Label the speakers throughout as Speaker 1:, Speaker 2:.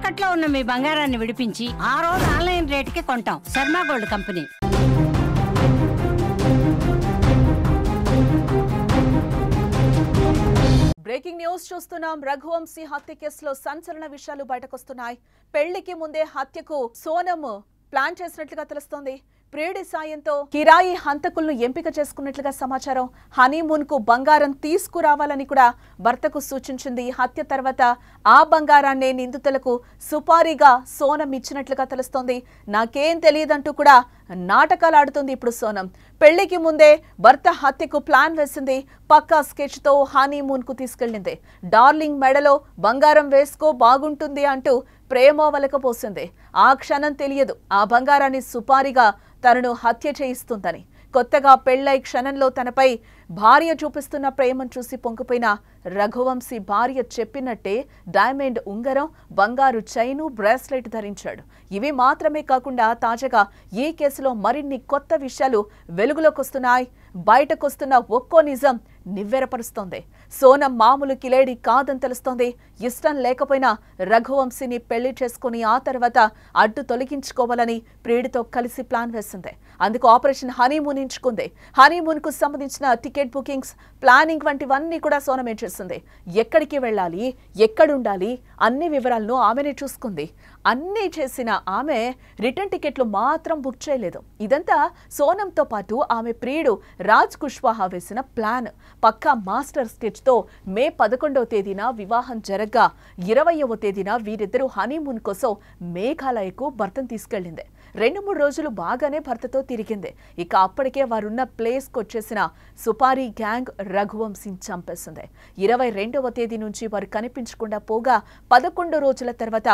Speaker 1: తాకట్లో ఉన్న మీ బంగారాన్ని విడిపించి ఆ రోజు ఆన్లైన్ రేటుకి కొంటాం. Sharma gold company.
Speaker 2: Breaking news చూస్తున్నాం. రఘువంశీ హత్య కేసులో సంచలన విషయాలు బయటకొస్తున్నాయి. పెళ్లికి ముందే హత్యకు సోనం ప్లాన్ చేసినట్లుగా తెలుస్తోంది. ప్రియుడి సాయంతో కిరాయి హంతకులను ఎంపిక చేసుకున్నట్లుగా సమాచారం. హనీమూన్ కు బంగారం తీసుకురావాలని కూడా భర్తకు సూచించింది. హత్య తర్వాత ఆ బంగారాన్నే నిందితులకు సుపారీగా సోనం ఇచ్చినట్లుగా తెలుస్తోంది. నాకేం తెలియదంటూ కూడా నాటకాలు ఆడుతుంది ఇప్పుడు సోనం. పెళ్లికి ముందే భర్త హత్యకు ప్లాన్ వేసింది. పక్కా స్కెచ్ తో హనీమూన్ కు తీసుకెళ్లింది. డార్లింగ్ మెడలో బంగారం వేసుకో బాగుంటుంది అంటూ ప్రేమ వలకపోసింది. ఆ క్షణం తెలియదు ఆ బంగారాన్ని సుపారీగా తనను హత్య చేయిస్తుందని. కొత్తగా పెళ్లై క్షణంలో తనపై భార్య చూపిస్తున్న ప్రేమను చూసి పొంగిపోయిన రఘువంశీ భార్య చెప్పినట్టే డైమండ్ ఉంగరం, బంగారు చైను, బ్రేస్లెట్ ధరించాడు. ఇవి మాత్రమే కాకుండా తాజాగా ఈ కేసులో మరిన్ని కొత్త విషయాలు వెలుగులోకి వస్తున్నాయి. బయటకొస్తున్న ఒక్కో నిజం నివ్వెరపరుస్తోంది. సోనం మామూలు కిలేడి కాదని తెలుస్తోంది. ఇష్టం లేకపోయినా రఘువంశీని పెళ్లి చేసుకుని ఆ తర్వాత అడ్డు తొలగించుకోవాలని ప్రియుడితో కలిసి ప్లాన్ వేసింది. అందుకు ఆపరేషన్ హనీమూన్ ఎంచుకుంది. హనీమూన్ కు సంబంధించిన టికెట్ బుకింగ్స్, ప్లానింగ్ వంటివన్నీ కూడా సోనమే చేసింది. ఎక్కడికి వెళ్ళాలి, ఎక్కడుండాలి అన్ని వివరాలను ఆమెనే చూసుకుంది. అన్నీ చేసిన ఆమె రిటర్న్ టికెట్లు మాత్రం బుక్ చేయలేదు. ఇదంతా సోనంతో పాటు ఆమె ప్రియుడు రాజ్ కుష్వాహా వేసిన ప్లాన్. పక్కా మాస్టర్ స్కెచ్ తో మే 11వ తేదీన వివాహం జరగ్గా 20వ తేదీన వీరిద్దరూ హనీమూన్ కోసం మేఘాలయకు భర్తను తీసుకెళ్లింది. 2-3 రోజులు బాగానే భర్తతో తిరిగింది. ఇక అప్పటికే వారున్న ప్లేస్ కు వచ్చేసిన సుపారీ గ్యాంగ్ రఘువంశీని చంపేసింది. 22వ తేదీ నుంచి వారు కనిపించకుండా పోగా 11 రోజుల తర్వాత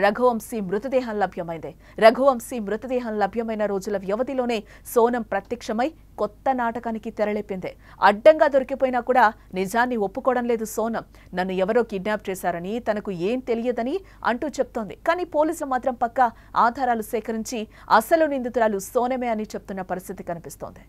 Speaker 2: రఘువంశీ మృతదేహం లభ్యమైంది. రఘువంశీ మృతదేహం లభ్యమైన రోజుల వ్యవధిలోనే సోనం ప్రత్యక్షమై కొత్త నాటకానికి తెరలేపింది. అడ్డంగా దొరికిపోయినా కూడా నిజాన్ని ఒప్పుకోవడం లేదు సోనం. నన్ను ఎవరో కిడ్నాప్ చేశారని, తనకు ఏం తెలియదని అంటూ చెప్తోంది. కానీ పోలీసులు మాత్రం పక్కా ఆధారాలు సేకరించి అసలు నిందితురాలు సోనమే అని చెప్తున్న పరిస్థితి కనిపిస్తోంది.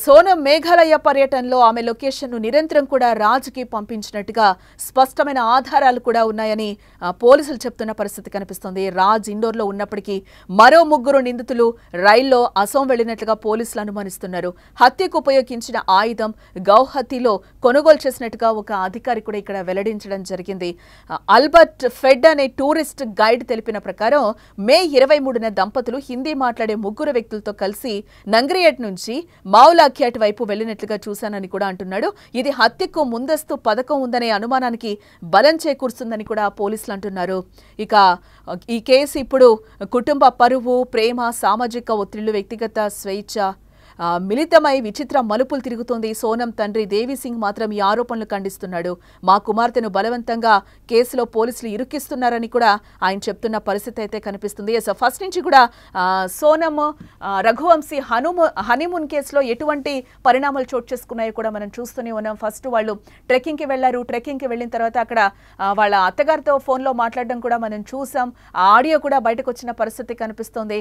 Speaker 2: సోనం మేఘాలయ పర్యటనలో ఆమె లొకేషన్ ను నిరంతరం కూడా రాజ్కి పంపించినట్టుగా స్పష్టమైన ఆధారాలు కూడా ఉన్నాయని పోలీసులు చెప్తున్న పరిస్థితి కనిపిస్తోంది. రాజ్ ఇండోర్లో ఉన్నప్పటికీ మరో 3 నిందితులు రైల్లో అసోం వెళ్లినట్లుగా పోలీసులు అనుమానిస్తున్నారు. హత్యకు ఉపయోగించిన ఆయుధం గౌహతిలో కొనుగోలు చేసినట్టుగా ఒక అధికారి కూడా ఇక్కడ వెల్లడించడం జరిగింది. అల్బర్ట్ ఫెడ్ అనే టూరిస్ట్ గైడ్ తెలిపిన ప్రకారం మే 23న దంపతులు హిందీ మాట్లాడే 3 వ్యక్తులతో కలిసి నంగ్రియేట్ నుంచి మౌలాఖ్యాట్ వైపు వెళ్లినట్లుగా చూశానని కూడా అంటున్నాడు. ఇది హత్యకు ముందస్తు పథకం ఉందనే అనుమానానికి బలం చేకూరుస్తుందని కూడా పోలీసులు అంటున్నారు. ఇక ఈ కేసు ఇప్పుడు కుటుంబ పరువు, ప్రేమ, సామాజిక ఒత్తిళ్లు, వ్యక్తిగత స్వేచ్ఛ మిళితమై విచిత్ర మలుపులు తిరుగుతోంది. సోనం తండ్రి దేవిసింగ్ మాత్రం ఈ ఆరోపణలు ఖండిస్తున్నాడు. మా కుమార్తెను బలవంతంగా కేసులో పోలీసులు ఇరుక్కిస్తున్నారని కూడా ఆయన చెప్తున్న పరిస్థితి అయితే కనిపిస్తుంది. ఫస్ట్ నుంచి కూడా సోనం రఘువంశీ హనీమూన్ కేసులో ఎటువంటి పరిణామాలు చోటు చేసుకున్నాయో కూడా మనం చూస్తూనే ఉన్నాం. ఫస్ట్ వాళ్ళు ట్రెక్కింగ్కి వెళ్లారు. ట్రెక్కింగ్కి వెళ్ళిన తర్వాత అక్కడ వాళ్ళ అత్తగారితో ఫోన్లో మాట్లాడడం కూడా మనం చూసాం. ఆ ఆడియో కూడా బయటకు వచ్చిన పరిస్థితి కనిపిస్తోంది.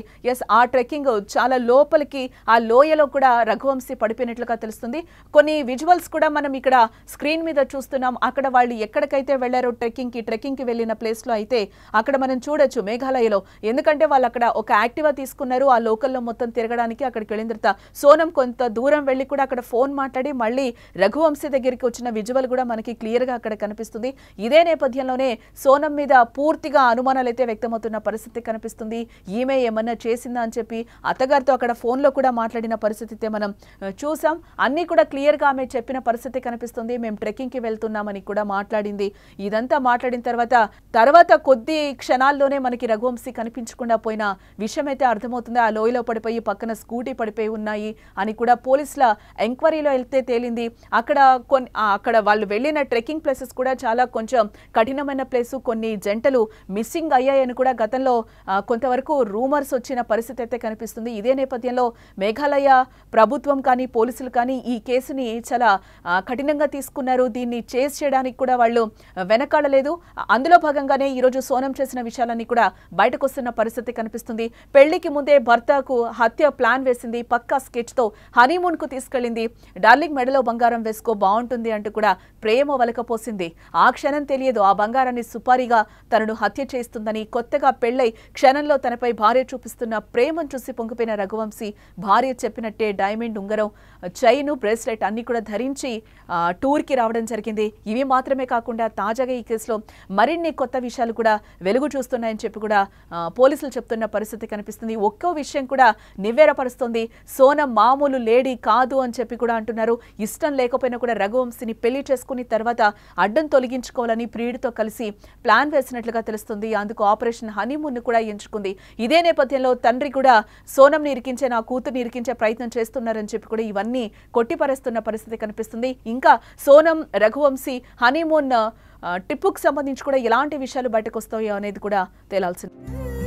Speaker 2: ఆ ట్రెక్కింగ్ చాలా లోపలికి, ఆ లోయలో కూడా రఘువంశీ పడిపోయినట్లుగా తెలుస్తుంది. కొన్ని విజువల్స్ కూడా మనం ఇక్కడ స్క్రీన్ మీద చూస్తున్నాం. అక్కడ వాళ్ళు ఎక్కడికైతే వెళ్లారో ట్రెక్కింగ్ కి వెళ్లిన ప్లేస్ లో అయితే అక్కడ మనం చూడొచ్చు మేఘాలయలో. ఎందుకంటే వాళ్ళు అక్కడ ఒక యాక్టివా తీసుకున్నారు. ఆ లోకల్లో మొత్తం తిరగడానికి అక్కడికి వెళ్ళిన తర్వాత సోనం కొంత దూరం వెళ్లి కూడా అక్కడ ఫోన్ మాట్లాడి మళ్ళీ రఘువంశీ దగ్గరికి వచ్చిన విజువల్ కూడా మనకి క్లియర్ గా అక్కడ కనిపిస్తుంది. ఇదే నేపథ్యంలోనే సోనం మీద పూర్తిగా అనుమానాలు అయితే వ్యక్తమవుతున్న పరిస్థితి కనిపిస్తుంది. ఈమె ఏమన్నా చేసిందా అని చెప్పి అత్తగారితో అక్కడ ఫోన్ లో కూడా మాట్లాడిన పరిస్థితి మనం చూసాం. అన్ని కూడా క్లియర్ గా ఆమె చెప్పిన పరిస్థితి కనిపిస్తుంది. మేము ట్రెక్కింగ్ కి వెళ్తున్నామని కూడా మాట్లాడింది. ఇదంతా మాట్లాడిన తర్వాత కొద్ది క్షణాల్లోనే మనకి రఘువంశీ కనిపించకుండా పోయిన విషయం అయితే అర్థమవుతుంది. ఆ లోయలో పడిపోయి పక్కన స్కూటీ పడిపోయి ఉన్నాయి అని కూడా పోలీసుల ఎంక్వైరీలో వెళ్తే తేలింది. అక్కడ వాళ్ళు వెళ్లిన ట్రెక్కింగ్ ప్లేసెస్ కూడా చాలా కొంచెం కఠినమైన ప్లేసు. కొన్ని జంటలు మిస్సింగ్ అయ్యాయని కూడా గతంలో కొంతవరకు రూమర్స్ వచ్చిన పరిస్థితి అయితే కనిపిస్తుంది. ఇదే నేపథ్యంలో మేఘాలయ ప్రభుత్వం కానీ పోలీసులు కానీ ఈ కేసుని చాలా కఠినంగా తీసుకున్నారు. దీన్ని చేస్ చేయడానికి కూడా వాళ్ళు వెనకాడలేదు. అందులో భాగంగానే ఈరోజు సోనం చేసిన విషయాలన్నీ కూడా బయటకు వస్తున్న పరిస్థితి కనిపిస్తుంది. పెళ్లికి ముందే భర్తకు హత్య ప్లాన్ వేసింది, పక్కా స్కెచ్ తో హనీమూన్ కు తీసుకెళ్లింది. డార్లింగ్ మెడలో బంగారం వేసుకో బాగుంటుంది అంటూ కూడా ప్రేమ వలకపోసింది. ఆ క్షణం తెలియదు ఆ బంగారాన్ని సుపారీగా తనను హత్య చేస్తుందని. కొత్తగా పెళ్లై క్షణంలో తనపై భార్య చూపిస్తున్న ప్రేమను చూసి పొంగిపోయిన రఘువంశీ భార్య చెప్పినట్టే డైమండ్ ఉంగరం, చైను, బ్రేస్లెట్ అన్ని కూడా ధరించి టూర్కి రావడం జరిగింది. ఇవి మాత్రమే కాకుండా తాజాగా ఈ కేసులో మరిన్ని కొత్త విషయాలు కూడా వెలుగు చూస్తున్నాయని చెప్పి కూడా పోలీసులు చెప్తున్న పరిస్థితి కనిపిస్తుంది. ఒక్కో విషయం కూడా నివ్వెరపరుస్తుంది. సోనం మామూలు లేడీ కాదు అని చెప్పి కూడా అంటున్నారు. ఇష్టం లేకపోయినా కూడా రఘువంశీని పెళ్లి చేసుకుని తర్వాత అడ్డం తొలగించుకోవాలని ప్రియుడితో కలిసి ప్లాన్ వేసినట్లుగా తెలుస్తుంది. అందుకు ఆపరేషన్ హనీమూన్ కూడా ఎంచుకుంది. ఇదే నేపథ్యంలో తండ్రి కూడా సోనంని ఇరికించే, నా కూతుర్ని ఇరికించే ప్రయత్నం చేస్తున్నారని చెప్పి కూడా ఇవన్నీ కొట్టిపరేస్తున్న పరిస్థితి కనిపిస్తుంది. ఇంకా సోనం, రఘువంశీ హనీమూన్ ట్రిప్పుకు సంబంధించి కూడా ఎలాంటి విషయాలు బయటకు వస్తాయో అనేది కూడా తేలాల్సింది.